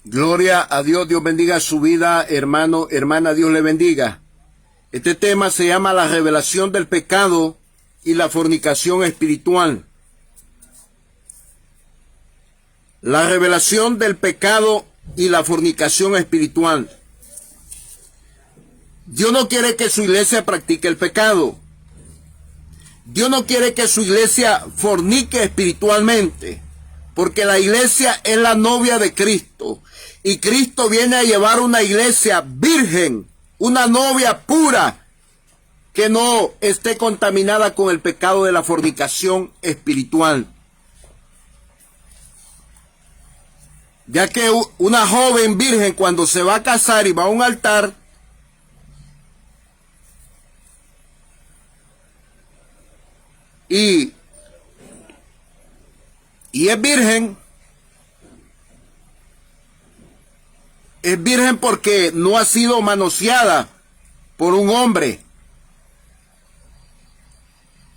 Gloria a Dios, Dios bendiga su vida, hermano, hermana, Dios le bendiga. Este tema se llama la revelación del pecado y la fornicación espiritual. La revelación del pecado y la fornicación espiritual. Dios no quiere que su iglesia practique el pecado. Dios no quiere que su iglesia fornique espiritualmente, porque la iglesia es la novia de Cristo. Y Cristo viene a llevar una iglesia virgen, una novia pura, que no esté contaminada con el pecado de la fornicación espiritual. Ya que una joven virgen, cuando se va a casar y va a un altar, y es virgen porque no ha sido manoseada por un hombre,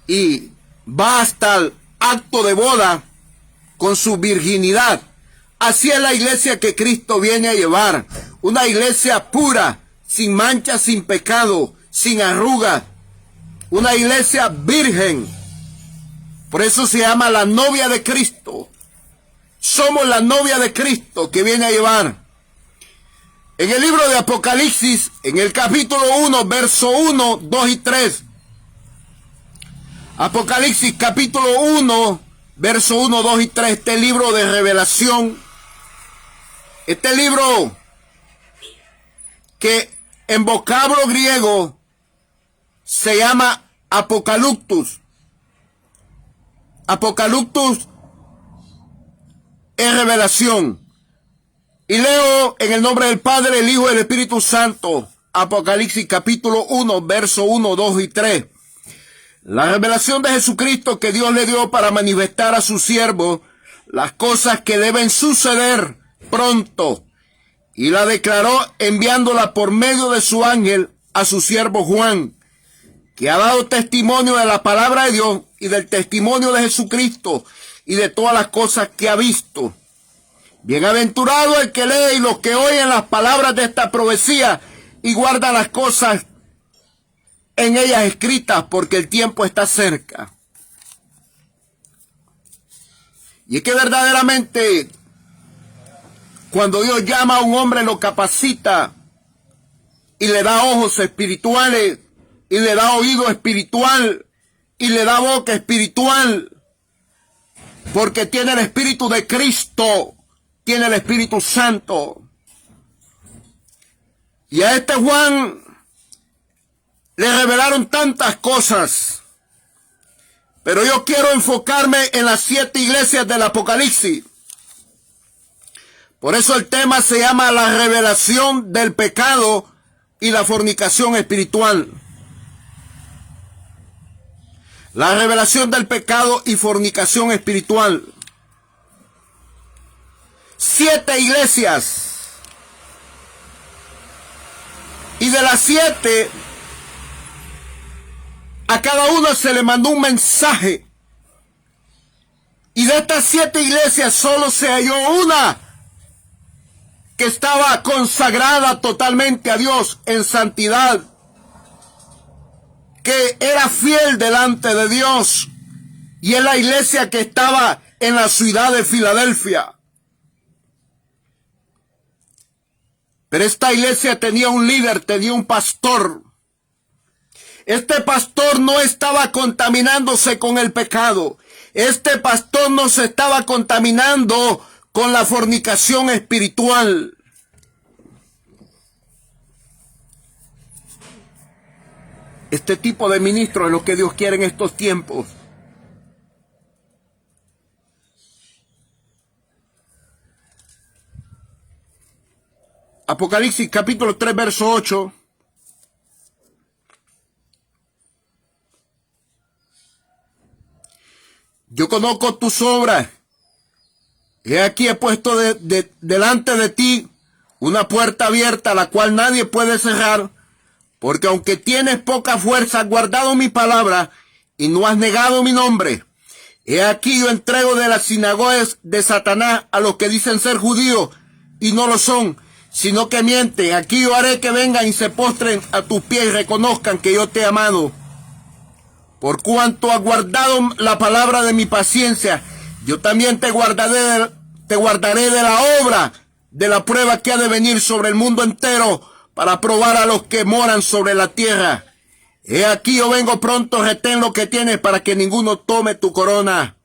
y va hasta el acto de boda con su virginidad. Así es la iglesia que Cristo viene a llevar, una iglesia pura, sin mancha, sin pecado, sin arrugas, una iglesia virgen. Por eso se llama la novia de Cristo. Somos la novia de Cristo que viene a llevar. En el libro de Apocalipsis, en el capítulo 1, verso 1, 2 y 3. Apocalipsis capítulo 1, verso 1, 2 y 3. Este libro de revelación. Este libro que en vocablo griego se llama Apocaliptus. Apocaliptus es revelación. Y leo en el nombre del Padre, el Hijo y el Espíritu Santo. Apocalipsis capítulo 1, verso 1, 2 y 3. La revelación de Jesucristo que Dios le dio para manifestar a su siervo las cosas que deben suceder pronto. Y la declaró enviándola por medio de su ángel a su siervo Juan, que ha dado testimonio de la palabra de Dios y del testimonio de Jesucristo y de todas las cosas que ha visto. Bienaventurado el que lee y los que oyen las palabras de esta profecía y guardan las cosas en ellas escritas, porque el tiempo está cerca. Y es que verdaderamente, cuando Dios llama a un hombre, lo capacita y le da ojos espirituales, y le da oído espiritual, y le da boca espiritual, porque tiene el Espíritu de Cristo, tiene el Espíritu Santo. Y a este Juan le revelaron tantas cosas, pero yo quiero enfocarme en las 7 iglesias del Apocalipsis. Por eso el tema se llama la revelación del pecado y la fornicación espiritual. La revelación del pecado y fornicación espiritual. 7 iglesias. Y de las 7, a cada una se le mandó un mensaje. Y de estas 7 iglesias solo se halló una que estaba consagrada totalmente a Dios en santidad, que era fiel delante de Dios, y es la iglesia que estaba en la ciudad de Filadelfia. Pero esta iglesia tenía un líder, tenía un pastor. Este pastor no estaba contaminándose con el pecado. Este pastor no se estaba contaminando con la fornicación espiritual. Este tipo de ministro es lo que Dios quiere en estos tiempos. Apocalipsis capítulo 3, verso 8. Yo conozco tus obras. He aquí he puesto delante de ti una puerta abierta, la cual nadie puede cerrar, porque aunque tienes poca fuerza, has guardado mi palabra y no has negado mi nombre. He aquí yo entrego de las sinagogas de Satanás a los que dicen ser judíos, y no lo son, sino que mienten. Aquí yo haré que vengan y se postren a tus pies y reconozcan que yo te he amado. Por cuanto has guardado la palabra de mi paciencia, yo también te guardaré de la obra, de la prueba que ha de venir sobre el mundo entero, para probar a los que moran sobre la tierra. He aquí yo vengo pronto, retén lo que tienes para que ninguno tome tu corona.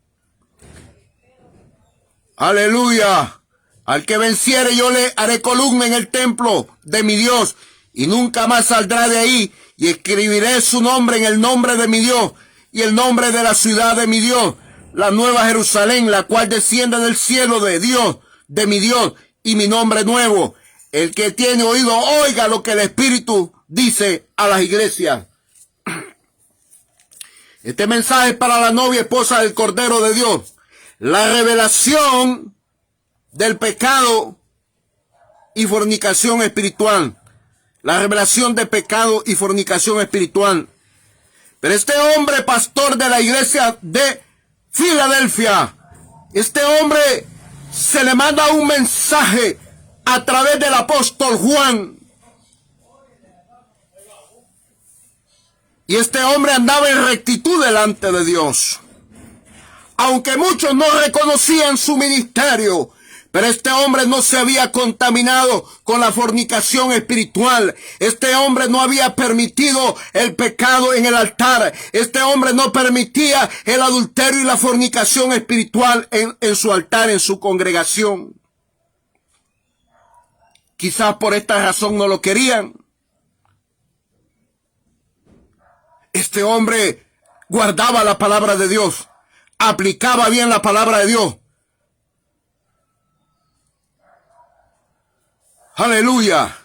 Aleluya. Al que venciere yo le haré columna en el templo de mi Dios, y nunca más saldrá de ahí, y escribiré su nombre en el nombre de mi Dios, y el nombre de la ciudad de mi Dios, la nueva Jerusalén, la cual desciende del cielo de Dios, de mi Dios, y mi nombre nuevo. El que tiene oído, oiga lo que el Espíritu dice a las iglesias. Este mensaje es para la novia esposa del Cordero de Dios. La revelación del pecado y fornicación espiritual. La revelación de pecado y fornicación espiritual. Pero este hombre, pastor de la iglesia de Filadelfia, este hombre se le manda un mensaje a través del apóstol Juan. Y este hombre andaba en rectitud delante de Dios. Aunque muchos no reconocían su ministerio, pero este hombre no se había contaminado con la fornicación espiritual. Este hombre no había permitido el pecado en el altar. Este hombre no permitía el adulterio y la fornicación espiritual en su altar, en su congregación. Quizás por esta razón no lo querían. Este hombre guardaba la palabra de Dios, aplicaba bien la palabra de Dios. Aleluya.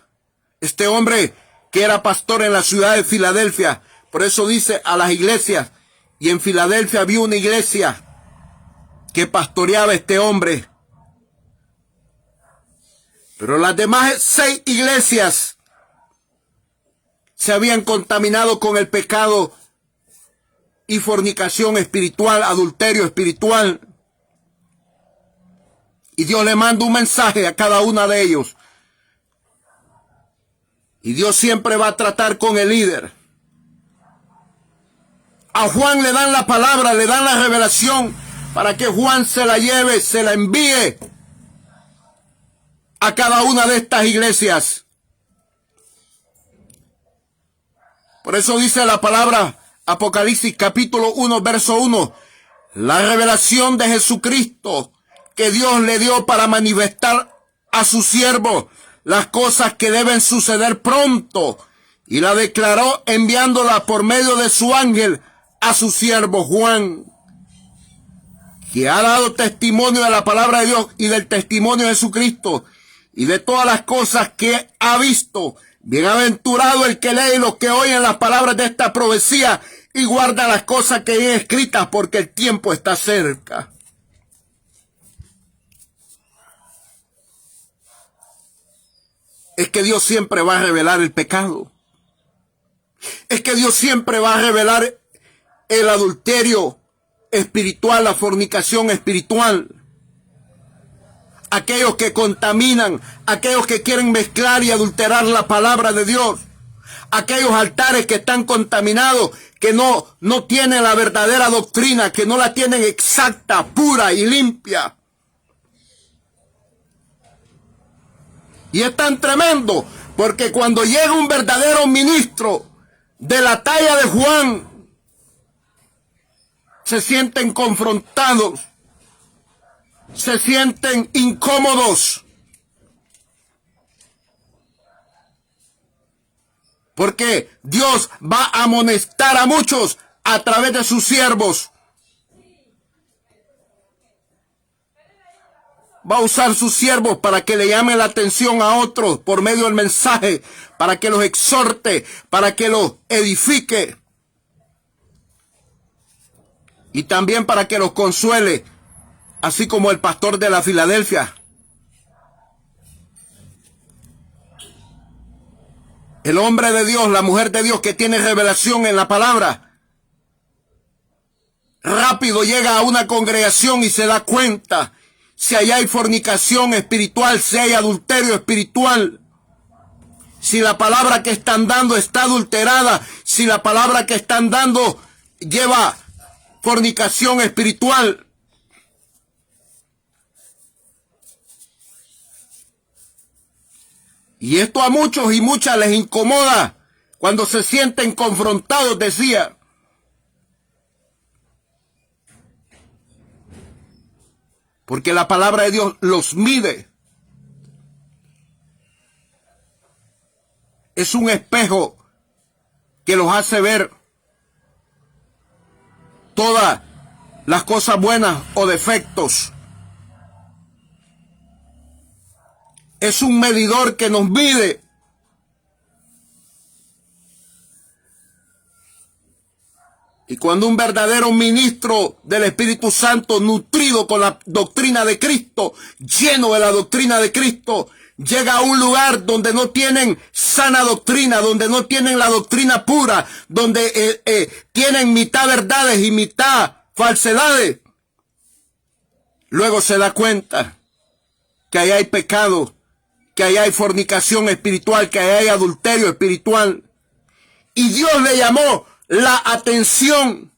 Este hombre que era pastor en la ciudad de Filadelfia, por eso dice a las iglesias, y en Filadelfia había una iglesia que pastoreaba este hombre. Pero las demás 6 iglesias se habían contaminado con el pecado y fornicación espiritual, adulterio espiritual. Y Dios le manda un mensaje a cada una de ellos. Y Dios siempre va a tratar con el líder. A Juan le dan la palabra, le dan la revelación para que Juan se la lleve, se la envíe a cada una de estas iglesias. Por eso dice la palabra Apocalipsis capítulo 1, verso 1. La revelación de Jesucristo que Dios le dio para manifestar a su siervo las cosas que deben suceder pronto, y la declaró enviándola por medio de su ángel a su siervo Juan, que ha dado testimonio de la palabra de Dios y del testimonio de Jesucristo y de todas las cosas que ha visto. Bienaventurado el que lee y los que oyen las palabras de esta profecía y guarda las cosas que hay escritas, porque el tiempo está cerca. Es que Dios siempre va a revelar el pecado. Es que Dios siempre va a revelar el adulterio espiritual, la fornicación espiritual. Aquellos que contaminan, aquellos que quieren mezclar y adulterar la palabra de Dios. Aquellos altares que están contaminados, que no tienen la verdadera doctrina, que no la tienen exacta, pura y limpia. Y es tan tremendo, porque cuando llega un verdadero ministro de la talla de Juan, se sienten confrontados, se sienten incómodos, porque Dios va a amonestar a muchos a través de sus siervos. Va a usar sus siervos para que le llamen la atención a otros por medio del mensaje, para que los exhorte, para que los edifique y también para que los consuele, así como el pastor de la Filadelfia. El hombre de Dios, la mujer de Dios que tiene revelación en la palabra, rápido llega a una congregación y se da cuenta si allá hay fornicación espiritual, si hay adulterio espiritual, si la palabra que están dando está adulterada, si la palabra que están dando lleva fornicación espiritual. Y esto a muchos y muchas les incomoda cuando se sienten confrontados, decía. Porque la palabra de Dios los mide. Es un espejo que los hace ver todas las cosas buenas o defectos. Es un medidor que nos mide. Y cuando un verdadero ministro del Espíritu Santo, nutrido con la doctrina de Cristo, lleno de la doctrina de Cristo, llega a un lugar donde no tienen sana doctrina, donde no tienen la doctrina pura, donde tienen mitad verdades y mitad falsedades, luego se da cuenta que ahí hay pecado, que ahí hay fornicación espiritual, que ahí hay adulterio espiritual. Y Dios le llamó la atención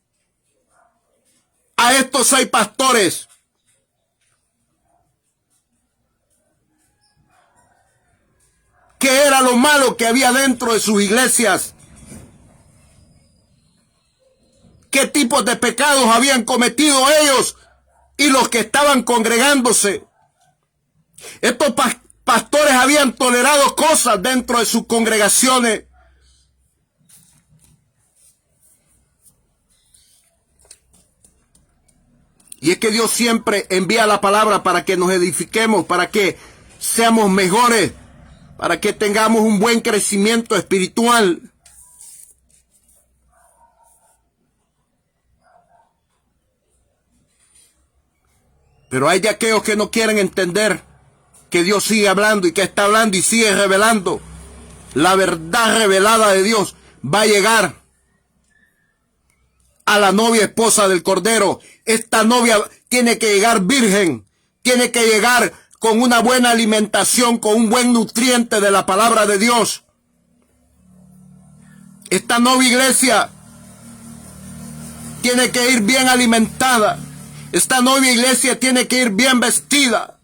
a estos 6 pastores. ¿Qué era lo malo que había dentro de sus iglesias? ¿Qué tipos de pecados habían cometido ellos y los que estaban congregándose? Estos pastores habían tolerado cosas dentro de sus congregaciones. Y es que Dios siempre envía la palabra para que nos edifiquemos, para que seamos mejores, para que tengamos un buen crecimiento espiritual. Pero hay de aquellos que no quieren entender que Dios sigue hablando y que está hablando y sigue revelando. La verdad revelada de Dios va a llegar a la novia esposa del Cordero. Esta novia tiene que llegar virgen, tiene que llegar con una buena alimentación, con un buen nutriente de la palabra de Dios. Esta novia iglesia tiene que ir bien alimentada. Esta novia iglesia tiene que ir bien vestida.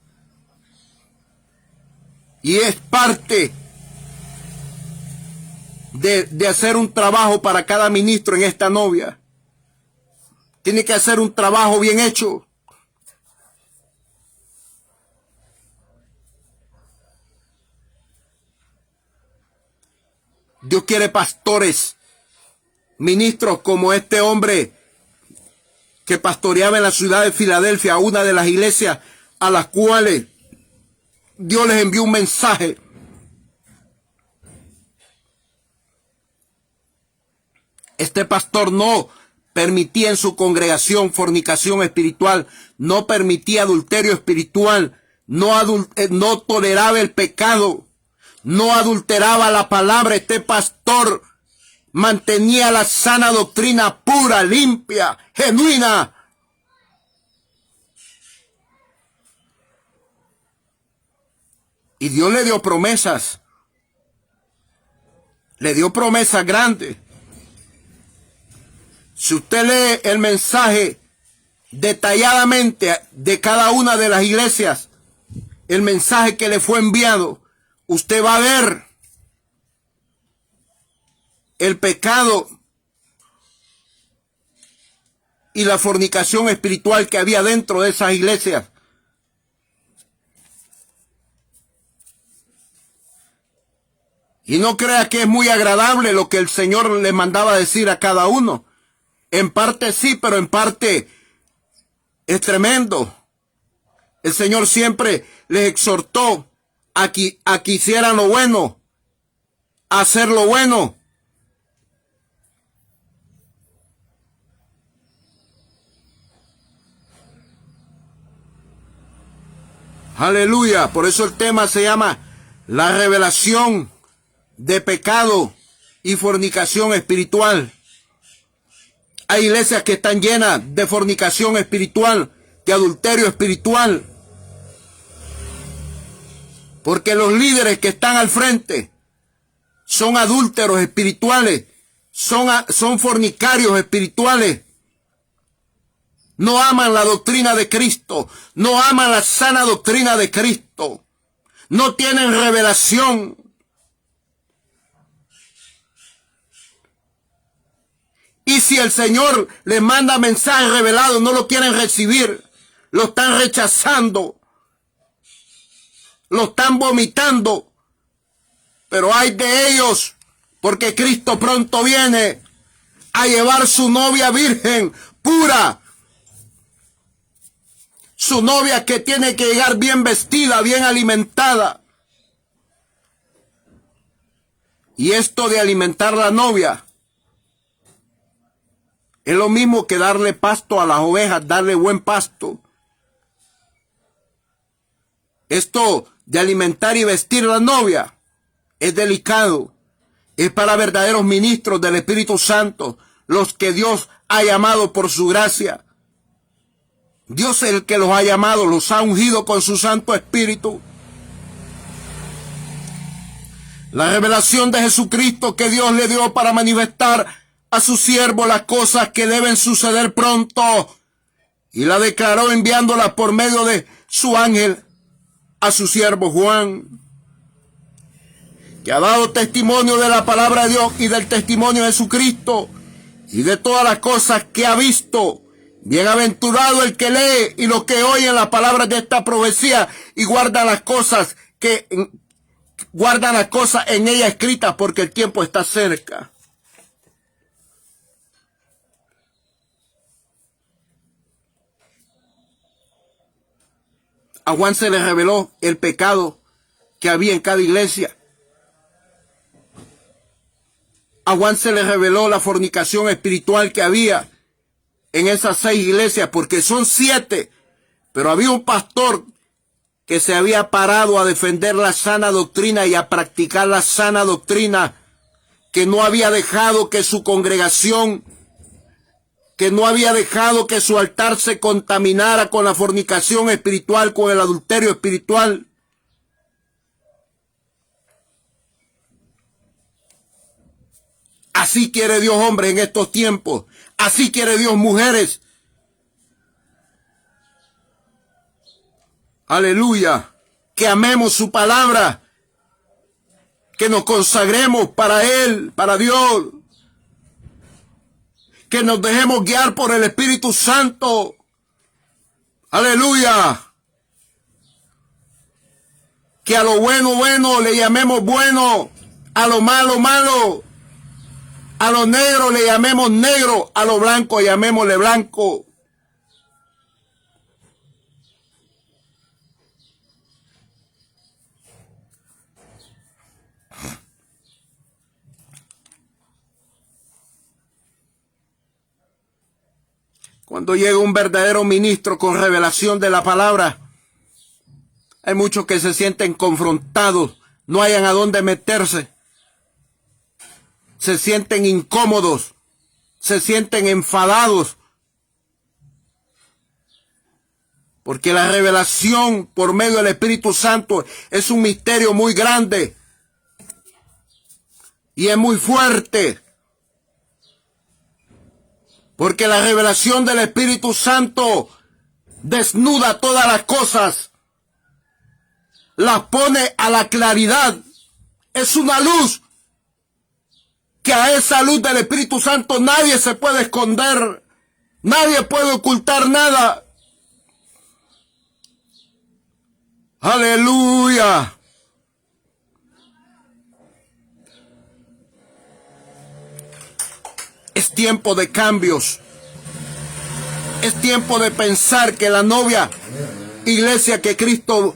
Y es parte de hacer un trabajo para cada ministro en esta novia. Tiene que hacer un trabajo bien hecho. Dios quiere pastores, ministros como este hombre que pastoreaba en la ciudad de Filadelfia, una de las iglesias a las cuales Dios les envió un mensaje. Este pastor no permitía en su congregación fornicación espiritual, no permitía adulterio espiritual, no toleraba el pecado, no adulteraba la palabra. Este pastor mantenía la sana doctrina pura, limpia, genuina. Y Dios le dio promesas. Le dio promesas grandes. Si usted lee el mensaje detalladamente de cada una de las iglesias, el mensaje que le fue enviado, usted va a ver el pecado y la fornicación espiritual que había dentro de esas iglesias. Y no crea que es muy agradable lo que el Señor le mandaba decir a cada uno. En parte sí, pero en parte es tremendo. El Señor siempre les exhortó a que hicieran lo bueno, a hacer lo bueno. Aleluya. Por eso el tema se llama la revelación de pecado y fornicación espiritual. Hay iglesias que están llenas de fornicación espiritual, de adulterio espiritual. Porque los líderes que están al frente son adúlteros espirituales, son fornicarios espirituales. No aman la doctrina de Cristo, no aman la sana doctrina de Cristo, no tienen revelación. Y si el Señor les manda mensajes revelados, no lo quieren recibir, lo están rechazando, lo están vomitando. Pero ay de ellos, porque Cristo pronto viene a llevar su novia virgen, pura. Su novia que tiene que llegar bien vestida, bien alimentada. Y esto de alimentar a la novia es lo mismo que darle pasto a las ovejas, darle buen pasto. Esto de alimentar y vestir a la novia es delicado. Es para verdaderos ministros del Espíritu Santo, los que Dios ha llamado por su gracia. Dios es el que los ha llamado, los ha ungido con su Santo Espíritu. La revelación de Jesucristo que Dios le dio para manifestar a su siervo las cosas que deben suceder pronto, y la declaró enviándola por medio de su ángel a su siervo Juan, que ha dado testimonio de la palabra de Dios y del testimonio de Jesucristo y de todas las cosas que ha visto. Bienaventurado el que lee y los que oyen las palabras de esta profecía y guardan las cosas en ella escritas, porque el tiempo está cerca. A Juan se le reveló el pecado que había en cada iglesia. A Juan se le reveló la fornicación espiritual que había en esas 6 iglesias, porque son 7, pero había un pastor que se había parado a defender la sana doctrina y a practicar la sana doctrina, que no había dejado que su congregación, que no había dejado que su altar se contaminara con la fornicación espiritual, con el adulterio espiritual. Así quiere Dios, hombres, en estos tiempos. Así quiere Dios, mujeres. Aleluya. Que amemos su palabra. Que nos consagremos para Él, para Dios. Que nos dejemos guiar por el Espíritu Santo. Aleluya. Que a lo bueno, bueno le llamemos bueno. A lo malo, malo. A lo negro le llamemos negro, a lo blanco llamémosle blanco. Cuando llega un verdadero ministro con revelación de la palabra, hay muchos que se sienten confrontados, no hayan a dónde meterse. Se sienten incómodos, se sienten enfadados, porque la revelación por medio del Espíritu Santo es un misterio muy grande y es muy fuerte, porque la revelación del Espíritu Santo desnuda todas las cosas, las pone a la claridad, es una luz. Que a esa luz del Espíritu Santo nadie se puede esconder, nadie puede ocultar nada. Aleluya. Es tiempo de cambios. Es tiempo de pensar que la novia, iglesia que Cristo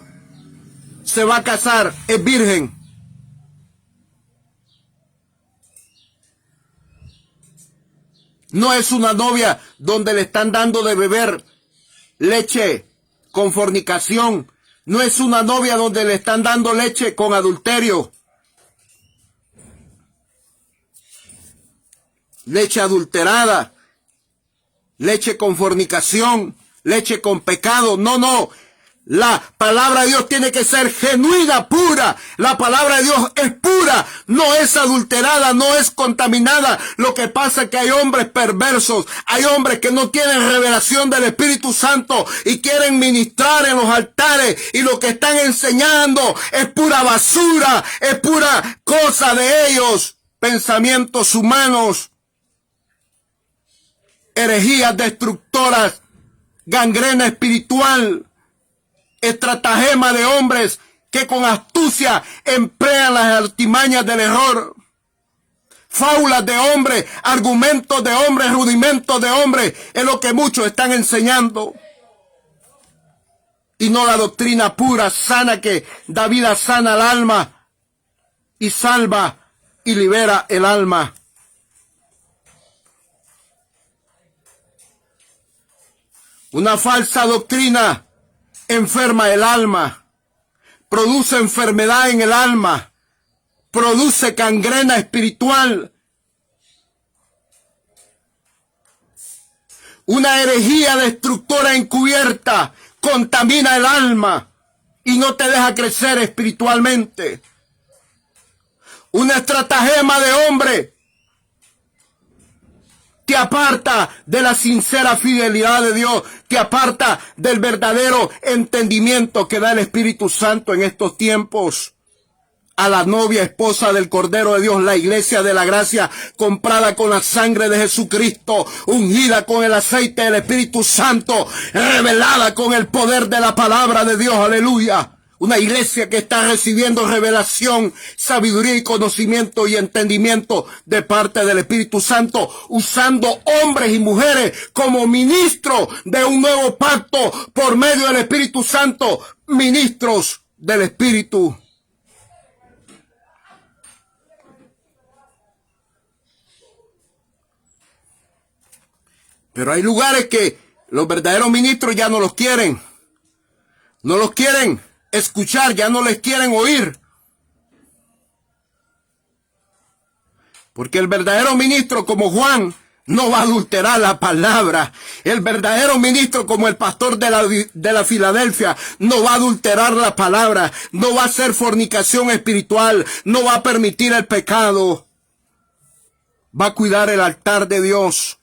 se va a casar, es virgen. No es una novia donde le están dando de beber leche con fornicación. No es una novia donde le están dando leche con adulterio. Leche adulterada. Leche con fornicación. Leche con pecado. No, no. La palabra de Dios tiene que ser genuina, pura. La palabra de Dios es pura, no es adulterada, no es contaminada. Lo que pasa es que hay hombres perversos, hay hombres que no tienen revelación del Espíritu Santo y quieren ministrar en los altares, y lo que están enseñando es pura basura, es pura cosa de ellos, pensamientos humanos, herejías destructoras, gangrena espiritual, estratagema de hombres que con astucia emplean las artimañas del error, fábulas de hombres, argumentos de hombres, rudimentos de hombres, es lo que muchos están enseñando, y no la doctrina pura, sana, que da vida sana al alma y salva y libera el alma. Una falsa doctrina enferma el alma, produce enfermedad en el alma, produce gangrena espiritual. Una herejía destructora encubierta contamina el alma y no te deja crecer espiritualmente. Una estratagema de hombre te aparta de la sincera fidelidad de Dios, te aparta del verdadero entendimiento que da el Espíritu Santo en estos tiempos. A la novia esposa del Cordero de Dios, la iglesia de la gracia, comprada con la sangre de Jesucristo, ungida con el aceite del Espíritu Santo, revelada con el poder de la palabra de Dios, aleluya. Una iglesia que está recibiendo revelación, sabiduría y conocimiento y entendimiento de parte del Espíritu Santo, usando hombres y mujeres como ministros de un nuevo pacto por medio del Espíritu Santo, ministros del Espíritu. Pero hay lugares que los verdaderos ministros ya no los quieren. No los quieren escuchar, ya no les quieren oír. Porque el verdadero ministro como Juan no va a adulterar la palabra. El verdadero ministro como el pastor de la Filadelfia no va a adulterar la palabra. No va a hacer fornicación espiritual. No va a permitir el pecado. Va a cuidar el altar de Dios.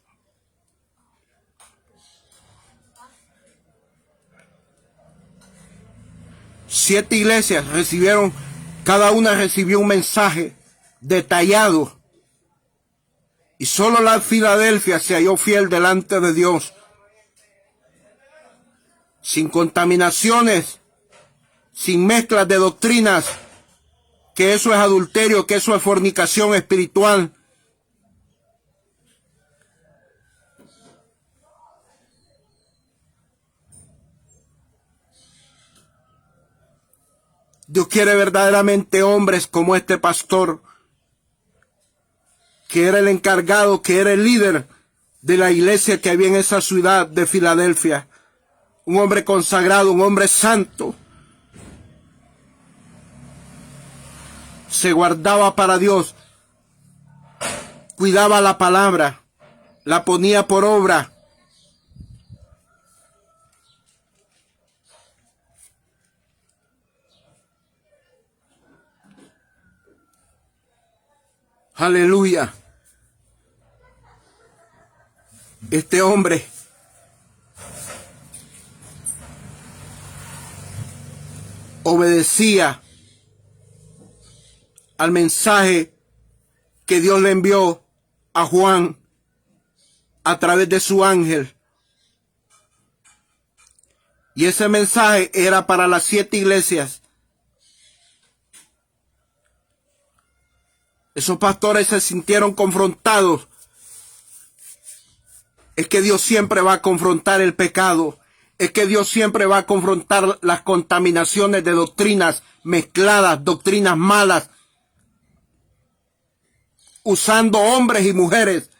Siete iglesias recibieron, cada una recibió un mensaje detallado. Y solo la Filadelfia se halló fiel delante de Dios. Sin contaminaciones, sin mezclas de doctrinas, que eso es adulterio, que eso es fornicación espiritual. Dios quiere verdaderamente hombres como este pastor, que era el encargado, que era el líder de la iglesia que había en esa ciudad de Filadelfia. Un hombre consagrado, un hombre santo. Se guardaba para Dios, cuidaba la palabra, la ponía por obra. Aleluya. Este hombre obedecía al mensaje que Dios le envió a Juan a través de su ángel. Y ese mensaje era para las 7 iglesias. Esos pastores se sintieron confrontados. Es que Dios siempre va a confrontar el pecado. Es que Dios siempre va a confrontar las contaminaciones de doctrinas mezcladas, doctrinas malas, usando hombres y mujeres,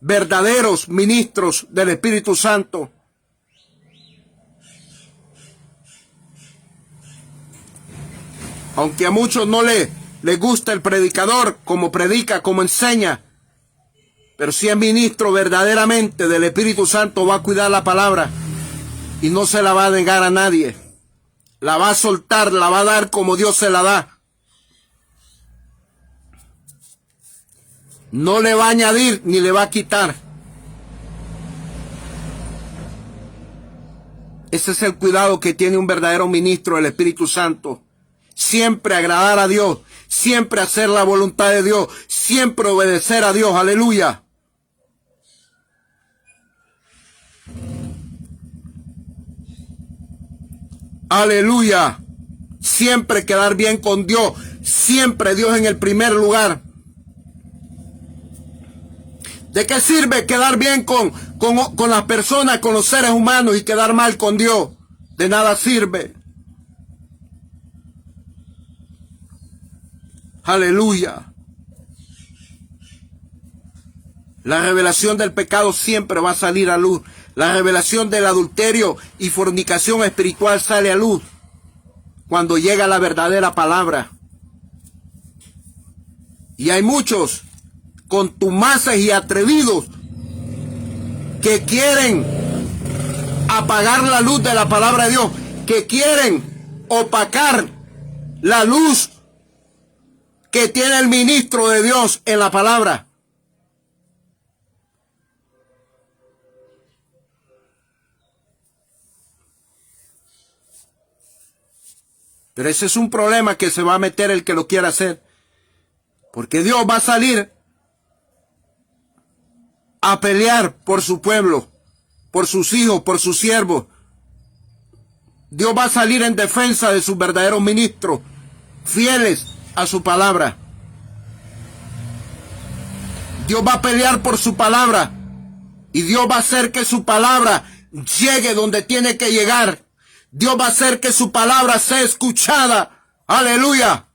verdaderos ministros del Espíritu Santo. Aunque a muchos no les gusta el predicador, como predica, como enseña, pero si es ministro verdaderamente del Espíritu Santo, va a cuidar la palabra. y no se la va a negar a nadie. La va a soltar, la va a dar como Dios se la da. No le va a añadir ni le va a quitar. Ese es el cuidado que tiene un verdadero ministro del Espíritu Santo. Siempre agradar a Dios, siempre hacer la voluntad de Dios, siempre obedecer a Dios. Aleluya. Aleluya. Siempre quedar bien con Dios, siempre Dios en el primer lugar. ¿De qué sirve quedar bien con las personas, con los seres humanos y quedar mal con Dios? De nada sirve. Aleluya. La revelación del pecado siempre va a salir a luz. La revelación del adulterio y fornicación espiritual sale a luz cuando llega la verdadera palabra. Y hay muchos contumaces y atrevidos que quieren apagar la luz de la palabra de Dios, que quieren opacar la luz que tiene el ministro de Dios en la palabra. Pero ese es un problema que se va a meter el que lo quiera hacer, porque Dios va a salir a pelear por su pueblo, por sus hijos, por sus siervos. Dios va a salir en defensa de sus verdaderos ministros, fieles a su palabra. Dios va a pelear por su palabra y Dios va a hacer que su palabra llegue donde tiene que llegar. Dios va a hacer que su palabra sea escuchada. Aleluya.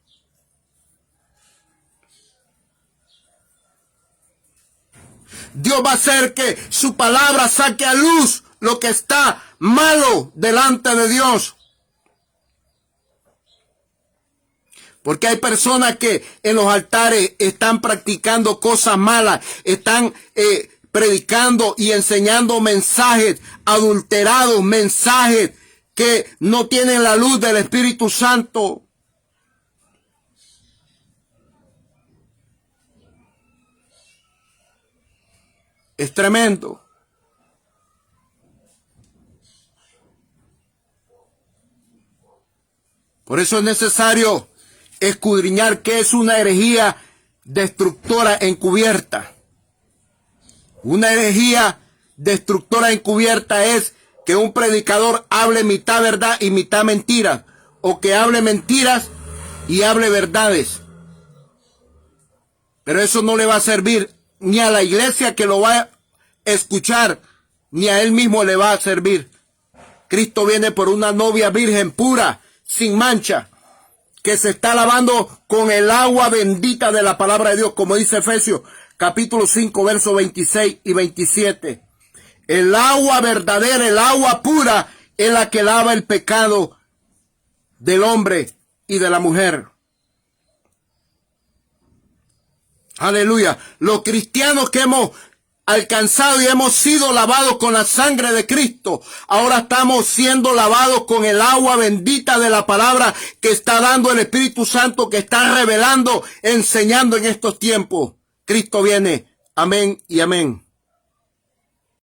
Dios va a hacer que su palabra saque a luz lo que está malo delante de Dios. Porque hay personas que en los altares están practicando cosas malas, están predicando y enseñando mensajes adulterados, mensajes que no tienen la luz del Espíritu Santo. Es tremendo. Por eso es necesario escudriñar qué es una herejía destructora encubierta. Una herejía destructora encubierta es que un predicador hable mitad verdad y mitad mentira, o que hable mentiras y hable verdades. Pero eso no le va a servir ni a la iglesia que lo va a escuchar, ni a él mismo le va a servir. Cristo viene por una novia virgen pura, sin mancha, que se está lavando con el agua bendita de la palabra de Dios, como dice Efesios capítulo 5, versos 26 y 27. El agua verdadera, el agua pura, es la que lava el pecado del hombre y de la mujer. Aleluya. Los cristianos que hemos alcanzado y hemos sido lavados con la sangre de Cristo, ahora estamos siendo lavados con el agua bendita de la palabra que está dando el Espíritu Santo, que está revelando, enseñando en estos tiempos. Cristo viene. Amén y amén.